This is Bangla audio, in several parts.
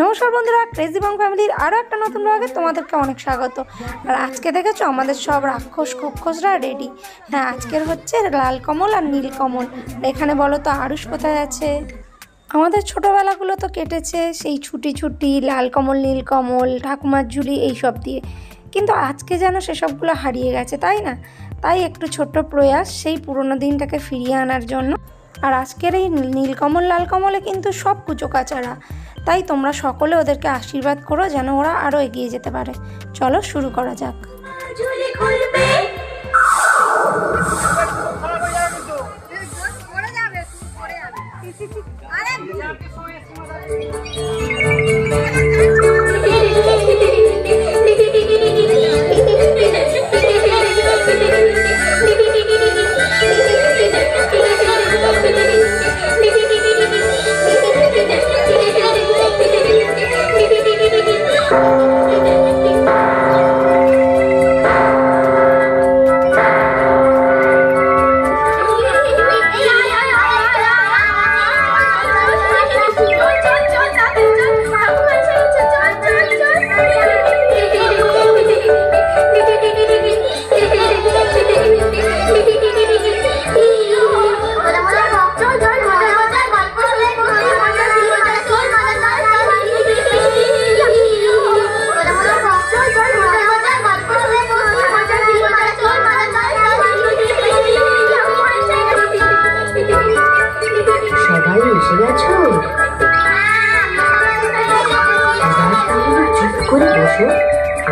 নমস্কার বন্ধুরা, ক্রেজি বং ফ্যামিলির আরও একটা নতুন ব্লগে তোমাদেরকে অনেক স্বাগত। আর আজকে দেখেছো আমাদের সব রাক্ষস খক্ষসরা রেডি। হ্যাঁ, আজকের হচ্ছে লাল কমল আর নীল কমল। এখানে বলো তো আরুষ কোথায় আছে? আমাদের ছোটোবেলাগুলো তো কেটেছে সেই ছুটি ছুটি লাল কমল নীল কমল ঠাকুমার ঝুলি এইসব দিয়ে, কিন্তু আজকে যেন সেসবগুলো হারিয়ে গেছে, তাই না? তাই একটু ছোট্ট প্রয়াস সেই পুরোনো দিনটাকে ফিরিয়ে আনার জন্য। আর আজকের এই নীলকমল লাল কমলে কিন্তু সব কুচোকাচারা, তাই তোমরা সকলে ওদেরকে আশীর্বাদ করো যেন ওরা আরও এগিয়ে যেতে পারে। চলো শুরু করা যাক।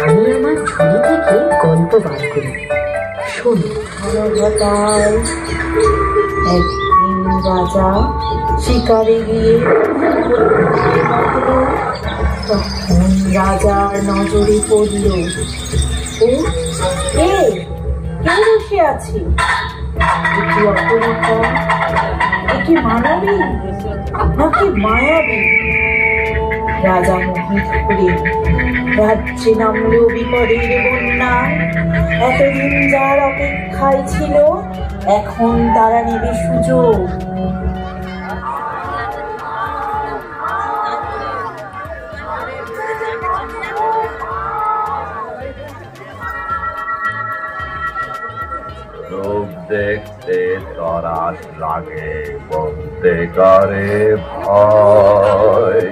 আমি আমার ঝুলি থেকে গল্প বার করি। শোন, একদিন রাজা শিকারে গিয়ে তখন রাজার নজরে পড়ল ও কে বসে আছে, এটি অপরিকা, এটি মানবী নাকি মায়াবী? রাজা মোহিত হয়ে রাজ্যে নামলো বিপদের বন্যা। এতদিন যার অপেক্ষায় ছিল এখন তারা নেবে সুযোগ। রূপ দেখতে তরাস লাগে, বলতে করে ভয়,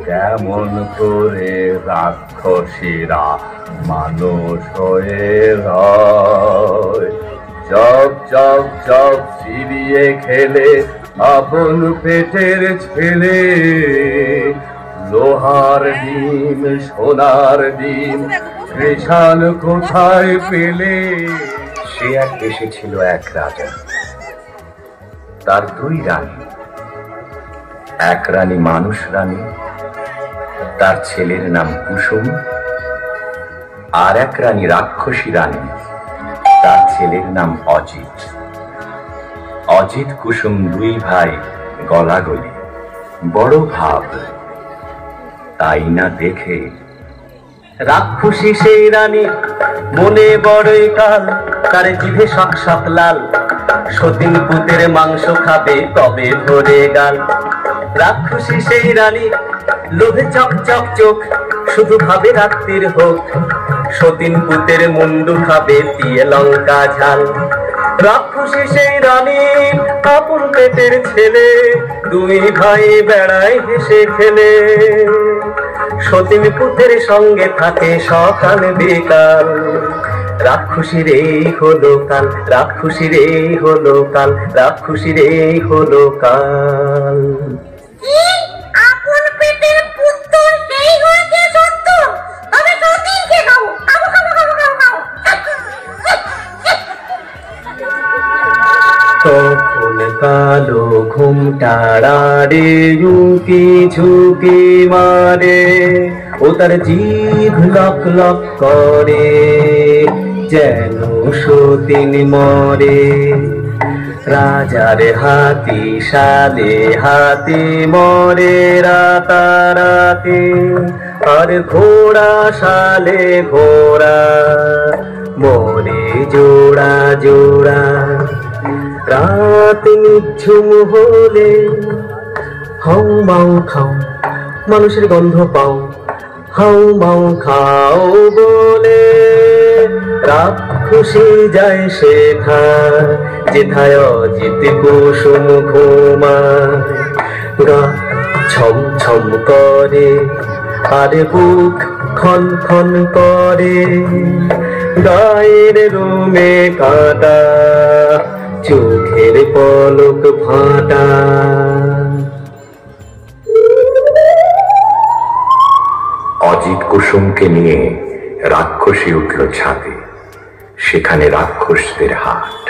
কেমন করে রাক্ষসীরা মানুষ হয়ে রয়। চক চক চক চিবিয়ে খেলে আপন পেটের ছেলে, লোহার ডিম সোনার ডিম কৃষাণ কোথায় পেলে? সে এক দেশে ছিল এক রাজা, তার দুই রানী। এক রানী মানুষ রানী, তার ছেলের নাম কুসুম। আর এক রানী রাক্ষসী রানী, তার ছেলের নাম অজিত। অজিত কুসুম দুই ভাই গলাগলি, বড় ভাব। তাই না দেখে রাক্ষসী সেই রানী মনে বড়ই কাল, তার জিভে শক শক লাল। সতীন পুতের মাংস খাবে তবে ভরে গাল। রাক্ষসী সেই রানী লোভে চক চক চোখ, শুধু ভাবে রাত্রির হোক। সতীন পুতের মুন্ডু খাবে দিয়ে লঙ্কা ঝাল। রাক্ষসী সেই রানী আপন পেটের ছেলে, দুই ভাই বেড়ায় হেসে খেলে। সতীন পুতের সঙ্গে থাকে সকাল বিকাল। রাক্ষসীর এই হলো কাল, রাক্ষসীর এই হলো কাল, রাক্ষসীর এই হলো কাল। তখন কালো ঘুমটাড়া রে ঝুঁকি ঝুঁকি মারে, ও তার জিভ লক লক করে যেন সতীন মরে। রাজার হাতি সালে হাতি মরে রাতারাতি, আর ঘোড়া সালে ঘোড়া মরে জোড়া জোড়া। রাত নিঝুম হলে হাউ মাউ খাও মানুষের গন্ধ পাও, হাউ মাউ খাও বলে রাক্ষসী যায় সেথায়, যেথায় অজিত কুসুম ঘুমায়। গা ছম ছম করে আর বুক খন খন করে, গায়ের রুমে কাটা, চোখের পলক ফাটা। অজিত কুসুমকে নিয়ে রাক্ষসী উঠল ছাদে, সেখানে রাক্ষসদের হাট।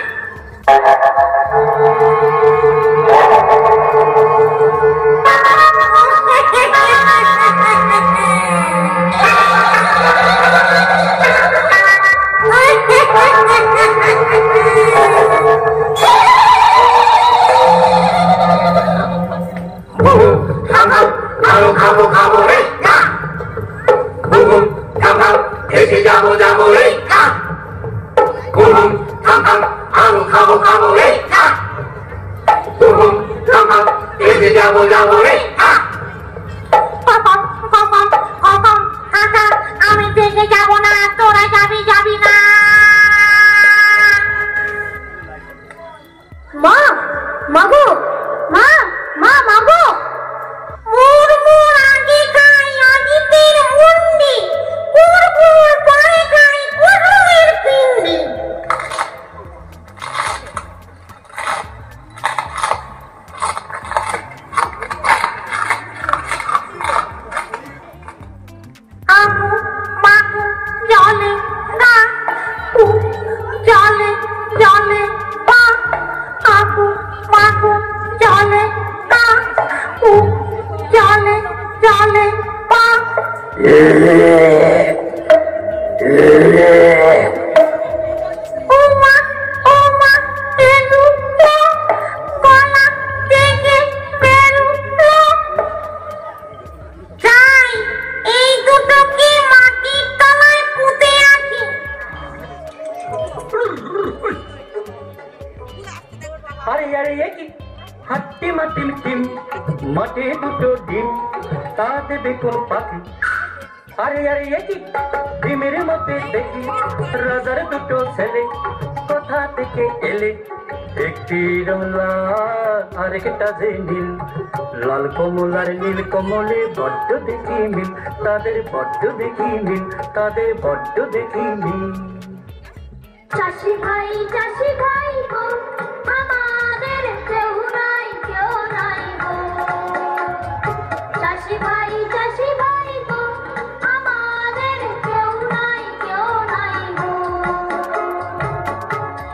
খাবো খাবো রে, এসে যাবো যাবো রে, আরো খাবো খাবো রে, এসে যাবো যাবো রে। আমি দেখে যাবো না, তোরা যাবি যাবি না। মা মাগো, মা মা মাগো, মুড়মুড় আগে খাই অজিতের মুন্ডি, কুড়কুড় পরে খাই কুড়ুয়ের পিন্ডি। আগু মাগু জলে গা, জলে জলে পা, আগু মাগু জলে গা, জলে জলে পা। ও মা এলুলো, গলা থেকে বেরুলো। যাই, এই দুটোকে মাটির তলায় পুঁতে রাখি। আরে আরে এ কি হাট্টি মাটির ডিম, মাঠে দুটো ডিম, তা দেবে কোন পাখি? আরে আরে এ কি ডিমের মধ্যে দেখি রাজার দুটো ছেলে, কোথা থেকে এলে? একটি রং লাল আরেকটা যে নীল, লাল কমল আর নীল কমলে বড্ড দেখি মিল, তাদের বড্ড দেখি মিল, তাদের বড্ড দেখি মিল। চাষি ভাই গো, আমাদের কেউ নাই গো। চাষি ভাই গো, আমাদের কেউ নাই গো।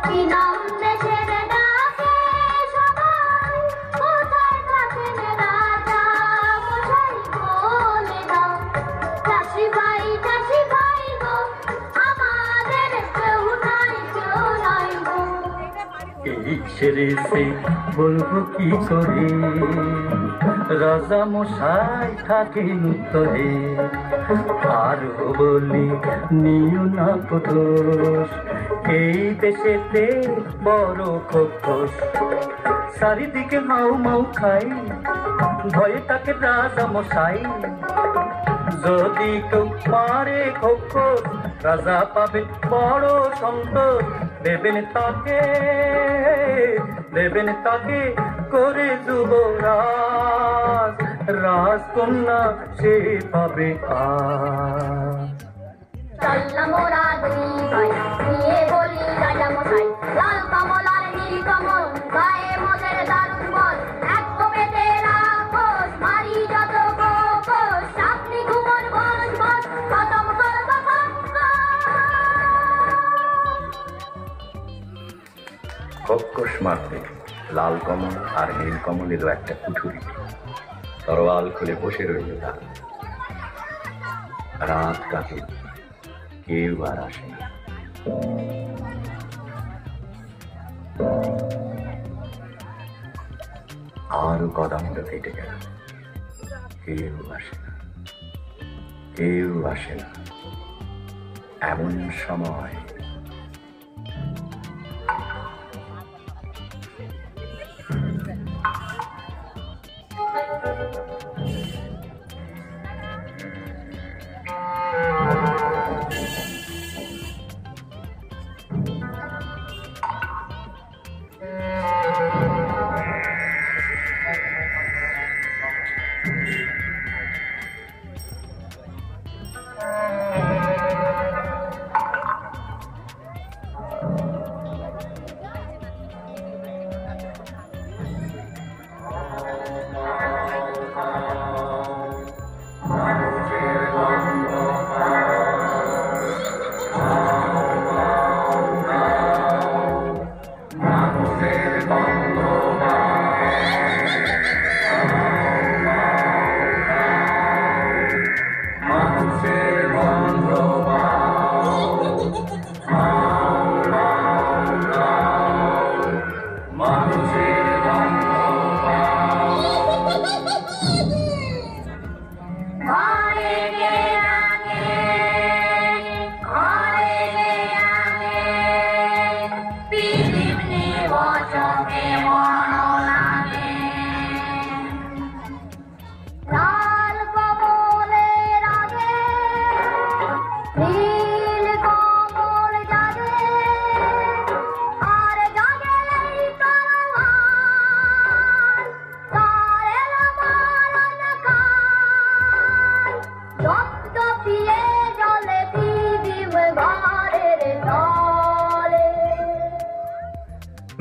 কি নাম দেশের ডাকে সবাই, কোথায় থাকেন রাজা মশাই বলে দাও। চাষি ভাই গো, আমাদের কেউ নাই গো। এই সেরে সে বলবো কি করে, রাজা মশাই থাকেন উত্তরে। আরো বলি নিও না দোষ, এই দেশেতে বড় খোকস, চারিদিকে মাউ মাউ খাই, ভয়ে তাকে রাজা মশাই। যদি কেউ মারে খোকস, রাজা পাবে বড় সন্তোষ, দেবেন তাকে করে যুবরাজ, রাজকন্যা সে পাবে আজ। চললাম ওরা দুই ভাই, নিয়ে বলি রাজা মশাই, লাল কমল আর নীল কমল, গায়ে মোদের দারুণ বল, এক পেটে রাক্ষস, মারি যত কোকস, আপনি ঘুমন বস বস, খতম করবো খোকস মারতে লাল কমল আর নীল কমল এলো একটা কুঠুরি, তরোয়াল খুলে বসে রইল তারা। রাত কাটে, কেউ আর আসে না। আরো কদণ্ড কেটে গেল, কেউ আসে না, কেউ আসে না। এমন সময়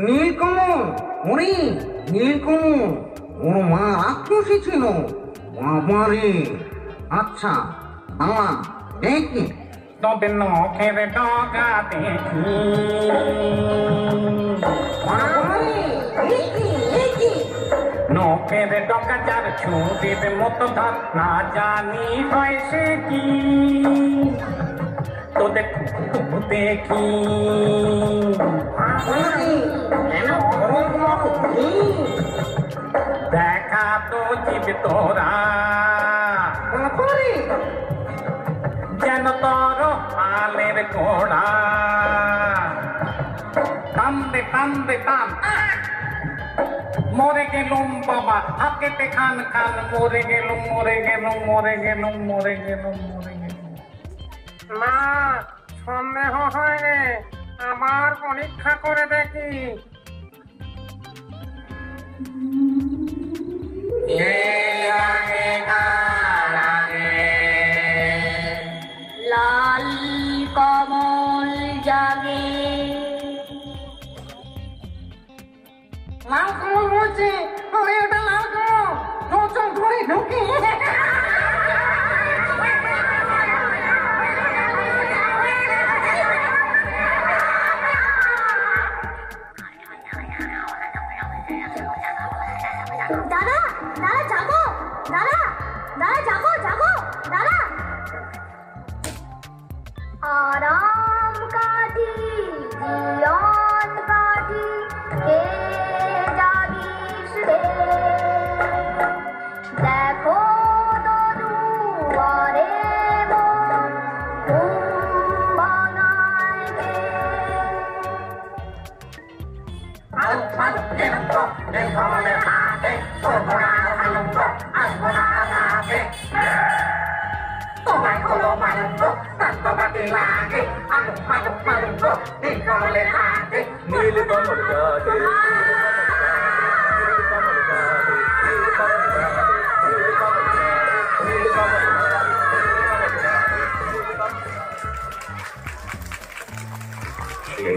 নীলকমল, ওরে নীলকমল, ওর মা রাক্ষসী ছিল। বাবারে, আচ্ছা বাবা দেখি। তবে নখের ডগা দেখি, নখের ডগা যার ছুটির মতো ধার, না জানি হয় সে কি। তো দেখি দেখা তো জীব তোরা, যেন তোর আলের ঘোড়া। কান্দে কান্দে টান, মরে গেলুম বাবা হাকেতে খান খান, মরে গেলুম মরে গেলুম মরে গেলুম মরে গেলুম মরে গেলুম। না, সন্দেহ হয়, আবার পরীক্ষা করে দেখি। লাল কমল জাগে। লাল কমল বলছে, ওরে ওটা লাল কমল, চল ধরে ঢুকি। দাদা দাদা জাগো, দাদা দাদা জাগো জাগো দাদা। আরাম কাটি জীবন কাটি, কে জাগিস রে। দেখো দুয়ারে মন ঘুম ভাঙায় কে।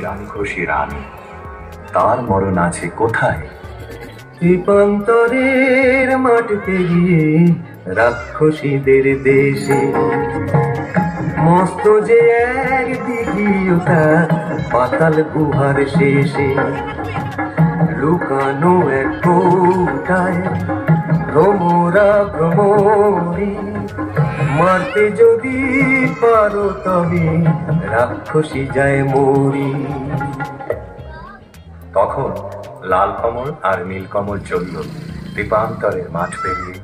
রাক্ষসী রানী, তার মরণ আছে কোথায়? দীপান্তরের মাঠ পেরিয়ে রাক্ষসীদের দেশে, মস্ত যে এক দিঘিওটা পাতাল গুহার শেষে, লুকানো এক কোটায় ভ্রমরা ভ্রমরি, মারতে যদি পারো তবে রাক্ষসী যায় মরি। তখন লাল কমল আর নীল কমল চলল দীপান্তরের মাঠ পেরিয়ে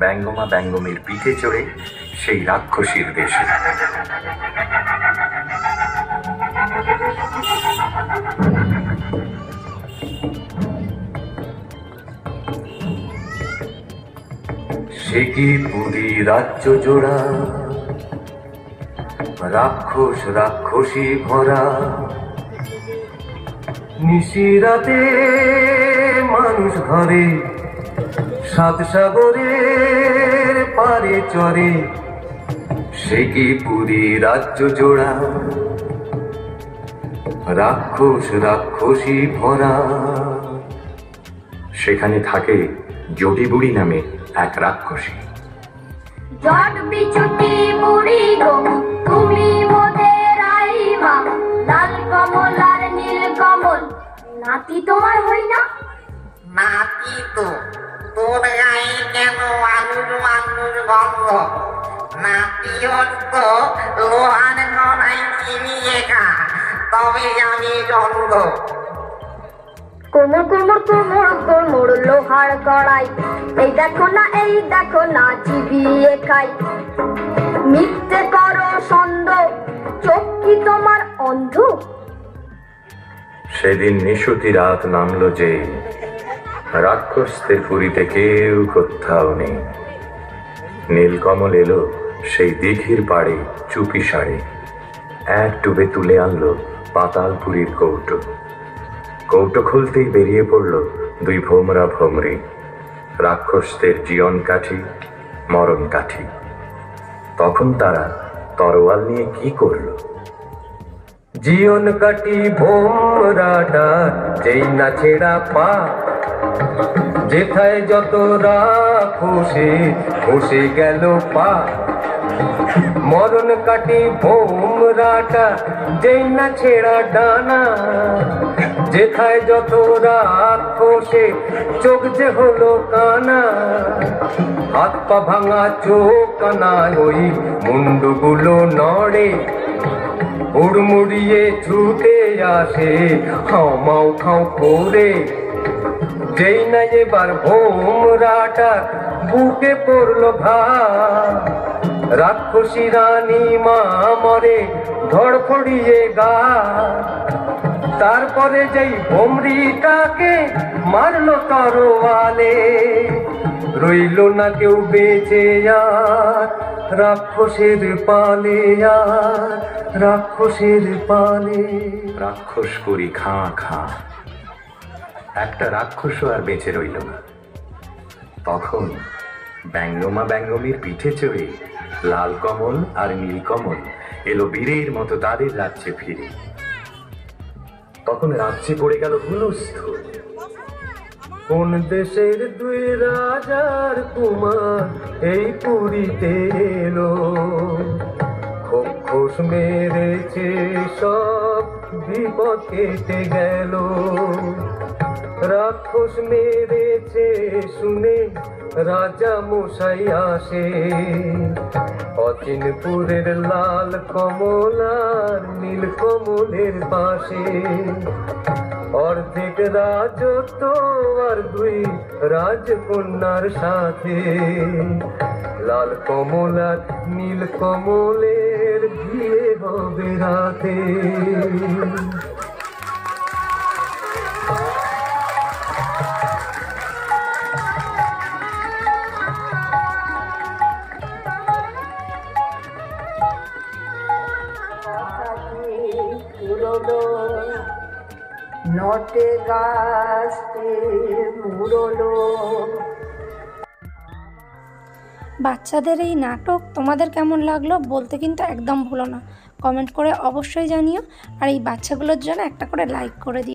ব্যঙ্গমা ব্যঙ্গমের পিঠে চড়ে সেই রাক্ষসীর দেশে। সে কি পুরী রাজ্য জোড়া, রাক্ষস রাক্ষসী ভরা, নিশিরাতে মানুষ ঘরে, সাত সাগরের পারে চরে। সে কি পুরী রাজ্য জোড়া, রাক্ষস রাক্ষসী ভরা। সেখানে থাকে জটিবুড়ি নামে এক রাক্ষসী। জট বিচুটি বুড়ি গো, তুমি মোদের আইমা। লাল কমল আর নীল কমল, নাতি তোমার হই না? নাতি তো, তোর গায়ে কেন আলুর আলুর গন্ধ? নাতি তো লোহার গড়াই চিনিয়ে খা, তবে জানি গন্ধ। কোমর কোমর কোমর কোমর লোহার কড়াই, এই দেখো না চিবিয়ে খাই। মিথ্যে করো সন্দ, চোখ কি তোমার অন্ধ? সেদিন নিশুতি রাত নামল যে, রাক্ষসদের পুরীতে কেউ কোথাও নেই। নীলকমল এলো সেই দিঘির পাড়ে চুপি সারে, এক ডুবে তুলে আনলো পাতালপুরীর কৌটো। কৌটো খুলতেই বেরিয়ে পড়ল দুই ভোমরা ভোমরি, রাক্ষসদের জীবন কাঠি মরণ কাঠি। তখন তারা তরোয়াল নিয়ে কি করলো? জীবন কাটি ভোমরাটা যেই না ছেঁড়া পা, যেথায় যত রাখোশে খসে গেল পা। মরণ কাটি ভোমরাটা, যেই না ছেঁড়া ডানা, যেথায় যত রাখোশে চোখ যে হলো কানা। হাত পা ভাঙা চোখ কানা, ওই মুন্ডুগুলো নড়ে, হুড়মুড়িয়ে ছুটে আসে খাও মাও খাও করে। যেই না এবার ভোমরাটা বুকে পড়লো ঘা, রাক্ষসী রানী মা মরে ধড়ফড়িয়ে গা। তারপরে যেই ভোমরিটাকে মারলো তরোয়ালে, রইল না কেউ বেঁচে আর রাক্ষসের পালে, আর রাক্ষসের পালে। রাক্ষস করি খাঁ খাঁ, একটা রাক্ষসও আর বেঁচে রইল না। তখন ব্যঙ্গমা ব্যঙ্গমীর পিঠে চড়ে লাল কমল আর নীল কমল এলো বীরের মতো তাদের রাজ্যে ফিরে। তখন রাজ্যে পড়ে গেল হুলস্থুল। কোন দেশের দুই রাজার কুমার এই পুরীতে এলো, খোখোস মেরেছে সব বিপদ কেটে গেল। রাক্ষস মেরেছে শুনে রাজা মশাই আসে, অচিনপুরের লাল কমল আর নীল কমলের পাশে। অর্ধেক রাজত্ব আর দুই রাজকন্যার সাথে, লাল কমল আর নীল কমলের বিয়ে হবে রাতে। নটে গাছতে মুড়লো। বাচ্চাদের এই নাটক তোমাদের কেমন লাগলো বলতে কিন্তু একদম ভুলো না, কমেন্ট করে অবশ্যই জানিও। আর এই বাচ্চাগুলোর জন্য একটা করে লাইক করে দিও।